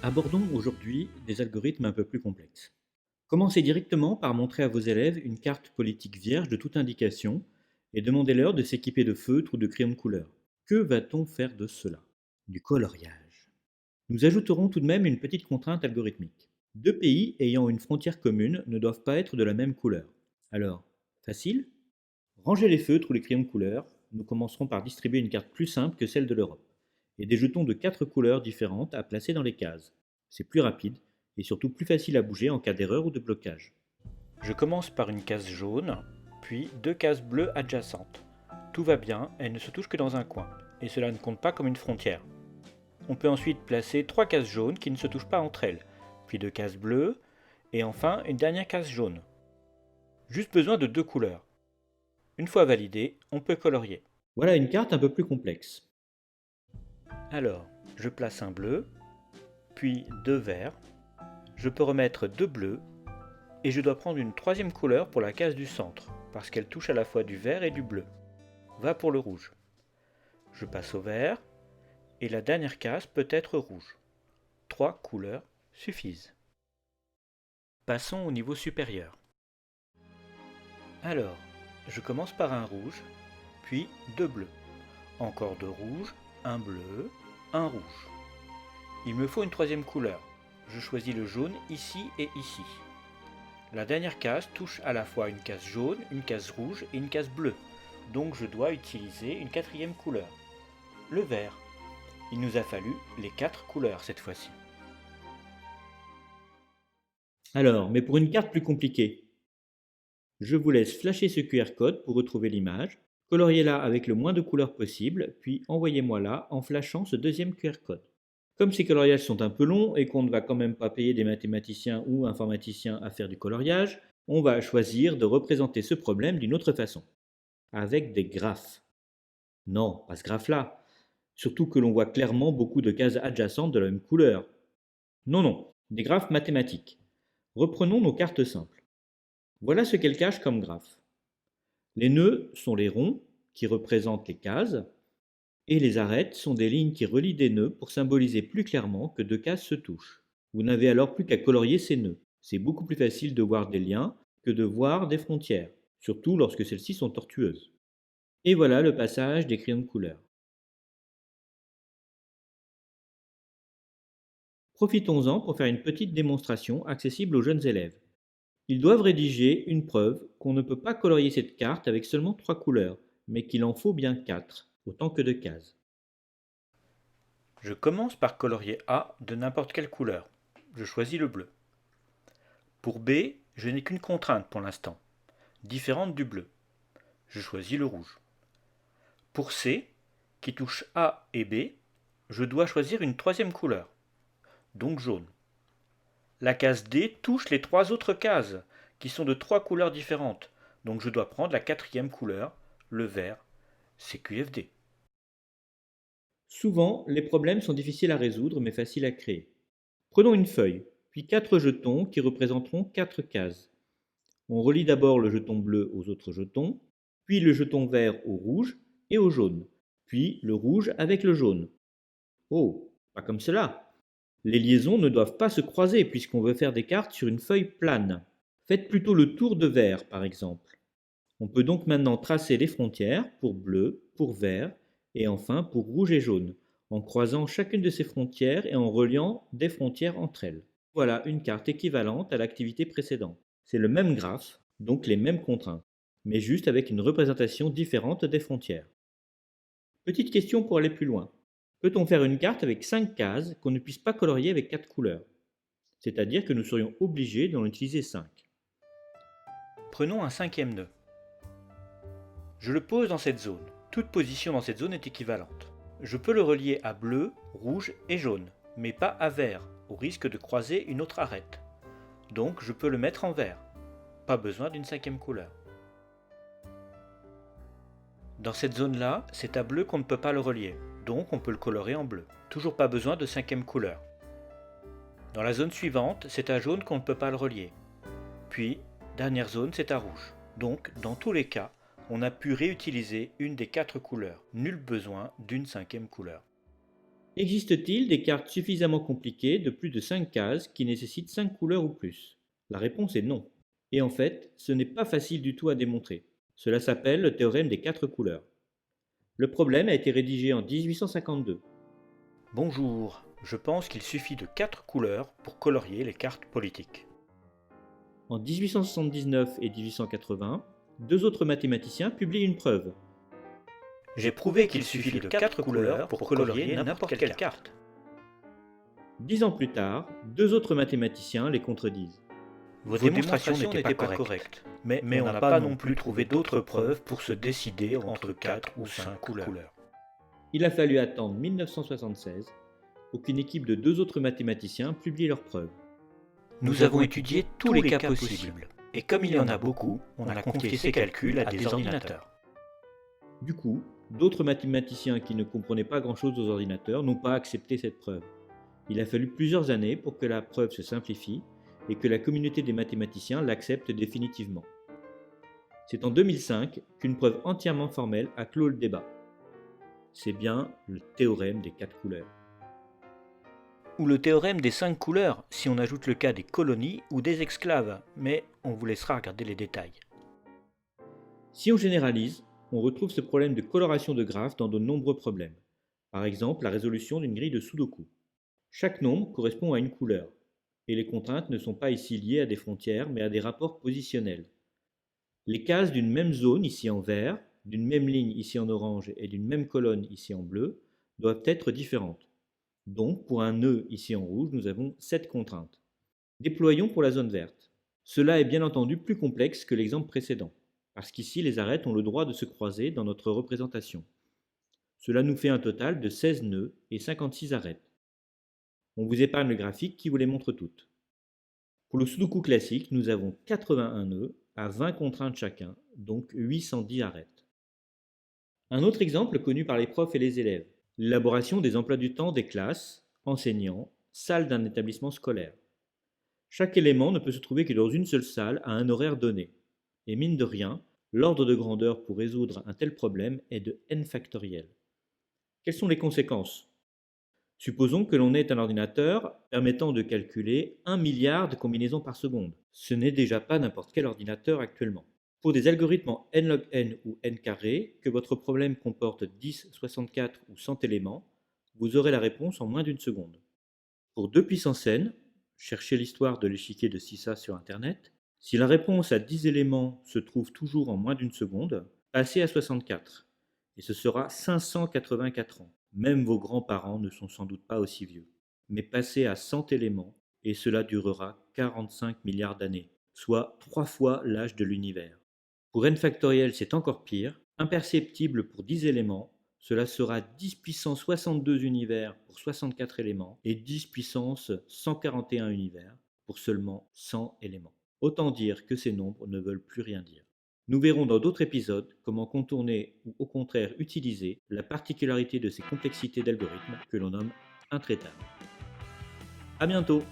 Abordons aujourd'hui des algorithmes un peu plus complexes. Commencez directement par montrer à vos élèves une carte politique vierge de toute indication et demandez-leur de s'équiper de feutres ou de crayons de couleur. Que va-t-on faire de cela? Du coloriage. Nous ajouterons tout de même une petite contrainte algorithmique. Deux pays ayant une frontière commune ne doivent pas être de la même couleur. Alors, facile? Rangez les feutres ou les crayons de couleur. Nous commencerons par distribuer une carte plus simple que celle de l'Europe et des jetons de 4 couleurs différentes à placer dans les cases. C'est plus rapide et surtout plus facile à bouger en cas d'erreur ou de blocage. Je commence par une case jaune, puis deux cases bleues adjacentes. Tout va bien, elles ne se touchent que dans un coin, et cela ne compte pas comme une frontière. On peut ensuite placer trois cases jaunes qui ne se touchent pas entre elles, puis deux cases bleues, et enfin une dernière case jaune. Juste besoin de deux couleurs. Une fois validé, on peut colorier. Voilà une carte un peu plus complexe. Alors, je place un bleu, puis deux verts, je peux remettre deux bleus, et je dois prendre une troisième couleur pour la case du centre, parce qu'elle touche à la fois du vert et du bleu. Va pour le rouge. Je passe au vert, et la dernière case peut être rouge. Trois couleurs suffisent. Passons au niveau supérieur. Alors, je commence par un rouge, puis deux bleus. Encore deux rouges, un bleu, un rouge. Il me faut une troisième couleur. Je choisis le jaune ici et ici. La dernière case touche à la fois une case jaune, une case rouge et une case bleue. Donc je dois utiliser une quatrième couleur. Le vert. Il nous a fallu les quatre couleurs cette fois-ci. Alors, mais pour une carte plus compliquée, je vous laisse flasher ce QR code pour retrouver l'image, coloriez-la avec le moins de couleurs possible, puis envoyez-moi là en flashant ce deuxième QR code. Comme ces coloriages sont un peu longs et qu'on ne va quand même pas payer des mathématiciens ou informaticiens à faire du coloriage, on va choisir de représenter ce problème d'une autre façon, avec des graphes. Non, pas ce graphe-là. Surtout que l'on voit clairement beaucoup de cases adjacentes de la même couleur. Non, non, des graphes mathématiques. Reprenons nos cartes simples. Voilà ce qu'elles cachent comme graphe. Les nœuds sont les ronds qui représentent les cases, et les arêtes sont des lignes qui relient des nœuds pour symboliser plus clairement que deux cases se touchent. Vous n'avez alors plus qu'à colorier ces nœuds. C'est beaucoup plus facile de voir des liens que de voir des frontières, surtout lorsque celles-ci sont tortueuses. Et voilà le passage des crayons de couleur. Profitons-en pour faire une petite démonstration accessible aux jeunes élèves. Ils doivent rédiger une preuve qu'on ne peut pas colorier cette carte avec seulement 3 couleurs, mais qu'il en faut bien 4, autant que de cases. Je commence par colorier A de n'importe quelle couleur. Je choisis le bleu. Pour B, je n'ai qu'une contrainte pour l'instant, différente du bleu. Je choisis le rouge. Pour C, qui touche A et B, je dois choisir une troisième couleur, donc jaune. La case D touche les trois autres cases, qui sont de trois couleurs différentes, donc je dois prendre la quatrième couleur, le vert, CQFD. Souvent, les problèmes sont difficiles à résoudre mais faciles à créer. Prenons une feuille, puis 4 jetons qui représenteront 4 cases. On relie d'abord le jeton bleu aux autres jetons, puis le jeton vert au rouge et au jaune, puis le rouge avec le jaune. Oh, pas comme cela. Les liaisons ne doivent pas se croiser puisqu'on veut faire des cartes sur une feuille plane. Faites plutôt le tour de vert, par exemple. On peut donc maintenant tracer les frontières pour bleu, pour vert et enfin pour rouge et jaune, en croisant chacune de ces frontières et en reliant des frontières entre elles. Voilà une carte équivalente à l'activité précédente. C'est le même graphe, donc les mêmes contraintes, mais juste avec une représentation différente des frontières. Petite question pour aller plus loin. Peut-on faire une carte avec 5 cases qu'on ne puisse pas colorier avec 4 couleurs? C'est-à-dire que nous serions obligés d'en utiliser 5. Prenons un cinquième nœud. Je le pose dans cette zone. Toute position dans cette zone est équivalente. Je peux le relier à bleu, rouge et jaune, mais pas à vert, au risque de croiser une autre arête. Donc je peux le mettre en vert. Pas besoin d'une cinquième couleur. Dans cette zone-là, c'est à bleu qu'on ne peut pas le relier, donc on peut le colorer en bleu. Toujours pas besoin de cinquième couleur. Dans la zone suivante, c'est à jaune qu'on ne peut pas le relier. Puis, dernière zone, c'est à rouge. Donc, dans tous les cas, on a pu réutiliser une des quatre couleurs. Nul besoin d'une cinquième couleur. Existe-t-il des cartes suffisamment compliquées de plus de 5 cases qui nécessitent 5 couleurs ou plus? La réponse est non. Et en fait, ce n'est pas facile du tout à démontrer. Cela s'appelle le théorème des 4 couleurs. Le problème a été rédigé en 1852. Bonjour, je pense qu'il suffit de 4 couleurs pour colorier les cartes politiques. En 1879 et 1880, deux autres mathématiciens publient une preuve. J'ai prouvé qu'il suffit de 4 couleurs pour colorier n'importe quelle carte. 10 ans plus tard, deux autres mathématiciens les contredisent. Vos démonstrations n'étaient pas correctes, mais on n'a pas non plus trouvé d'autres preuves pour se décider entre 4 ou 5 couleurs. Il a fallu attendre 1976 pour qu'une équipe de deux autres mathématiciens publie leurs preuves. Nous avons étudié tous les cas possibles, et comme il y en a beaucoup, on a confié ces calculs à des ordinateurs. Du coup, d'autres mathématiciens qui ne comprenaient pas grand-chose aux ordinateurs n'ont pas accepté cette preuve. Il a fallu plusieurs années pour que la preuve se simplifie et que la communauté des mathématiciens l'accepte définitivement. C'est en 2005 qu'une preuve entièrement formelle a clos le débat. C'est bien le théorème des 4 couleurs. Ou le théorème des 5 couleurs, si on ajoute le cas des colonies ou des esclaves, mais on vous laissera regarder les détails. Si on généralise, on retrouve ce problème de coloration de graphes dans de nombreux problèmes. Par exemple, la résolution d'une grille de Sudoku. Chaque nombre correspond à une couleur, et les contraintes ne sont pas ici liées à des frontières, mais à des rapports positionnels. Les cases d'une même zone, ici en vert, d'une même ligne, ici en orange, et d'une même colonne, ici en bleu, doivent être différentes. Donc, pour un nœud, ici en rouge, nous avons 7 contraintes. Déployons pour la zone verte. Cela est bien entendu plus complexe que l'exemple précédent, parce qu'ici les arêtes ont le droit de se croiser dans notre représentation. Cela nous fait un total de 16 nœuds et 56 arêtes. On vous épargne le graphique qui vous les montre toutes. Pour le Sudoku classique, nous avons 81 nœuds à 20 contraintes chacun, donc 810 arêtes. Un autre exemple connu par les profs et les élèves, l'élaboration des emplois du temps des classes, enseignants, salles d'un établissement scolaire. Chaque élément ne peut se trouver que dans une seule salle à un horaire donné. Et mine de rien, l'ordre de grandeur pour résoudre un tel problème est de n factoriel. Quelles sont les conséquences? Supposons que l'on ait un ordinateur permettant de calculer 1 milliard de combinaisons par seconde. Ce n'est déjà pas n'importe quel ordinateur actuellement. Pour des algorithmes en n log n ou n carré, que votre problème comporte 10, 64 ou 100 éléments, vous aurez la réponse en moins d'une seconde. Pour 2 puissance n, cherchez l'histoire de l'échiquier de Sissa sur Internet, si la réponse à 10 éléments se trouve toujours en moins d'une seconde, passez à 64, et ce sera 584 ans. Même vos grands-parents ne sont sans doute pas aussi vieux. Mais passez à 100 éléments, et cela durera 45 milliards d'années, soit 3 fois l'âge de l'univers. Pour n factoriel, c'est encore pire. Imperceptible pour 10 éléments, cela sera 10 puissance 62 univers pour 64 éléments, et 10 puissance 141 univers pour seulement 100 éléments. Autant dire que ces nombres ne veulent plus rien dire. Nous verrons dans d'autres épisodes comment contourner ou au contraire utiliser la particularité de ces complexités d'algorithmes que l'on nomme intraitables. À bientôt!